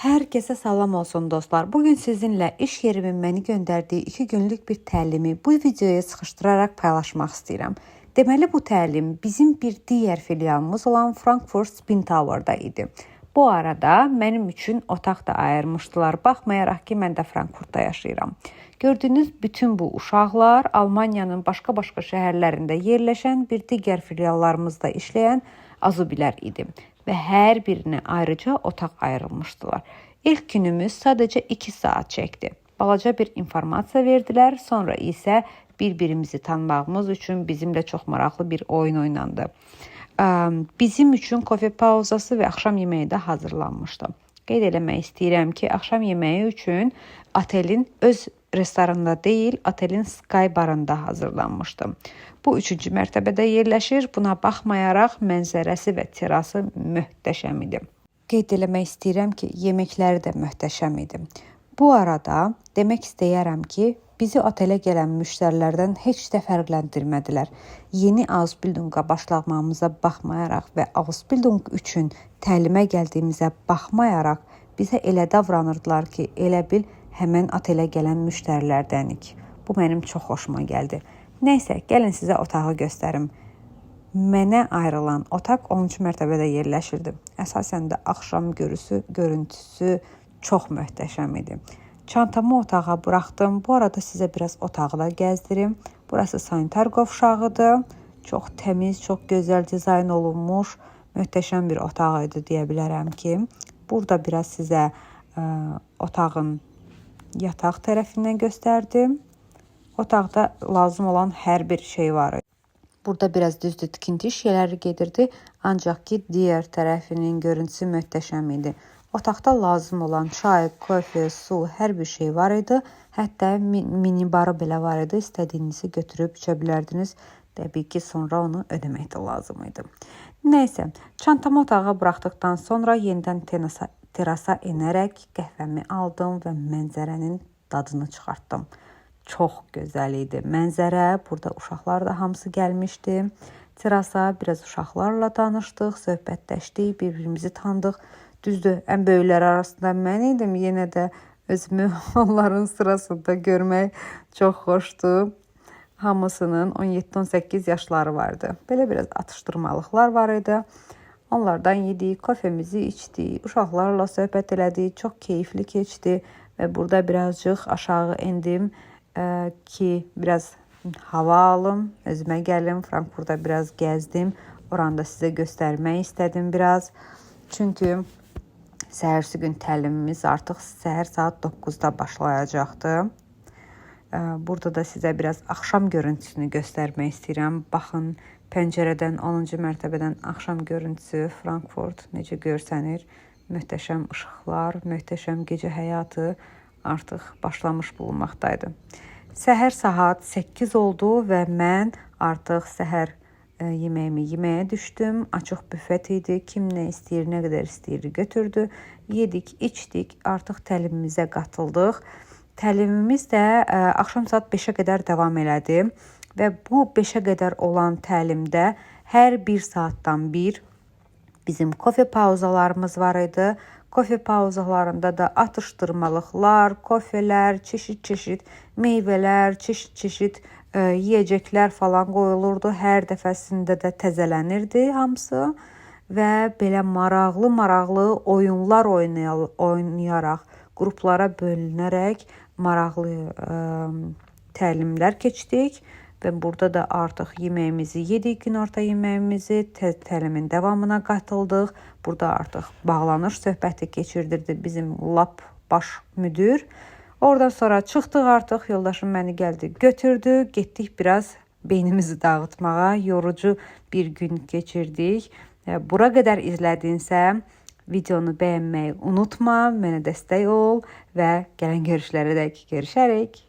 Herkese salam olsun dostlar. Bugün sizinle iş yerimin məni göndərdiyi 2 günlük bir təlimi bu videoya sıxışdırarak paylaşmaq istəyirəm. Deməli bu təlim bizim bir digər filialımız olan Frankfurt Spin Tower'da idi. Bu arada mənim üçün otaq da ayırmışdılar. Baxmayaraq ki, mən də Frankfurtda yaşayıram. Gördüyünüz bütün bu uşaqlar Almaniyanın başqa şəhərlərində yerləşən bir digər filiallarımızda işləyən azubilər idi və hər birinə ayrıca otaq ayrılmışdılar. İlk günümüz sadəcə 2 saat çəkdi. Balaca bir informasiya verdilər, sonra isə bir-birimizi tanımağımız üçün bizimlə çox maraqlı bir oyun oynandı. Bizim üçün kofe pauzası və axşam yeməyi də hazırlanmışdı. Qeyd eləmək istəyirəm ki, axşam yeməyi üçün otelin öz restoranında deyil, otelin Sky barında hazırlanmışdı. Bu 3-cü mərtəbədə yerləşir. Buna baxmayaraq mənzərəsi və terası möhtəşəm idi. Qeyd eləmək istəyirəm ki, yeməkləri də möhtəşəm idi. Bu arada demək istəyirəm ki, bizi otelə gələn müştərilərdən heç də fərqləndirmədilər. Yeni Ausbildunga başlamamıza baxmayaraq və Ausbildung üçün təlimə gəldiyimizə baxmayaraq bizə elə davranırdılar ki, elə bil həmən otelə gələn müştərilərdənik. Bu mənim çox xoşuma gəldi. Nəysə, gəlin sizə otağı göstərim. Mənə ayrılan otaq 10-cu mərtəbədə yerləşirdi. Əsasən də axşam görüntüsü çox möhtəşəm idi. Çantamı otağa buraxdım. Bu arada sizə biraz otağı da gəzdirim. Burası sanitar qovşağıdır. Çox təmiz, çox gözəl dizayn olunmuş, möhtəşəm bir otaq idi deyə bilərəm ki. Burada biraz sizə otağın yataq tərəfindən göstərdim. Otaqda lazım olan hər bir şey var. Burada biraz düzdür tikinti işləri gedirdi, ancaq ki digər tərəfinin görüntüsü möhtəşəm idi. Otaqda lazım olan çay, kofe, su, hər bir şey var idi. Hətta minibarı belə var idi. İstədiyinizi götürüb içə bilərdiniz. Təbii ki, sonra onu ödəmək də lazım idi. Nəysə, çantamı otağa buraxdıqdan sonra yenidən terasa enərək qəhvəmi aldım və mənzərənin dadını çıxartdım. Çox gözəl idi mənzərə. Burada uşaqlar da hamısı gəlmişdi. Terasa biraz uşaqlarla danışdıq, söhbətləşdik, bir-birimizi tanıdıq. Düzdür, ən böyüklər arasında mən idim. Yenə də özümü onların sırasında görmək çox xoşdur. Hamısının 17-18 yaşları vardı. Belə biraz atışdırmalıqlar var idi. Onlardan yedik, kofemizi içdik, uşaqlarla söhbət elədik. Çox keyifli keçdi və burada birazcıq aşağı endim ki, biraz hava alım, özümə gəlim. Frankfurtda biraz gəzdim. Oranı da sizə göstərmək istədim biraz. Çünki səhərsi gün təlimimiz artıq səhər saat 9-da başlayacaqdı. Burada da sizə biraz axşam görüntüsünü göstərmək istəyirəm. Baxın, pəncərədən 10-cu mərtəbədən axşam görüntüsü Frankfurt necə görsənir. Möhtəşəm işıqlar, möhtəşəm gecə həyatı artıq başlamış bulunmaqdaydı. Səhər saat 8 oldu və mən artıq səhər yeməyimi yeməyə düşdüm. Açıq büfet idi. Kim nə istəyir, nə qədər istəyir götürdü. Yedik, içdik, artıq təlimimizə qatıldıq. Təlimimiz də axşam saat 5-ə qədər davam elədi və bu 5-ə qədər olan təlimdə hər 1 saatdan bir bizim kofe pauzalarımız var idi. Kofe pauzalarında da atışdırmalıqlar, kofelər, çeşit meyvələr, çeşit yiyəcəklər falan qoyulurdu. Hər dəfəsində də təzələnirdi hamısı və belə maraqlı oyunlar oynayaraq, qruplara bölünərək maraqlı təlimlər keçdik və burada da artıq yeməyimizi yedik, günorta yeməyimizi, təlimin davamına qatıldıq. Burada artıq bağlanış söhbəti keçirdirdi bizim lap baş müdür. Oradan sonra çıxdıq artıq, yoldaşım məni gəldi, götürdü, getdik biraz beynimizi dağıtmağa, yorucu bir gün keçirdik. Bura qədər izlədinsə, videonu bəyənməyi unutma, mənə dəstək ol və gələn görüşlərə dək görüşərik.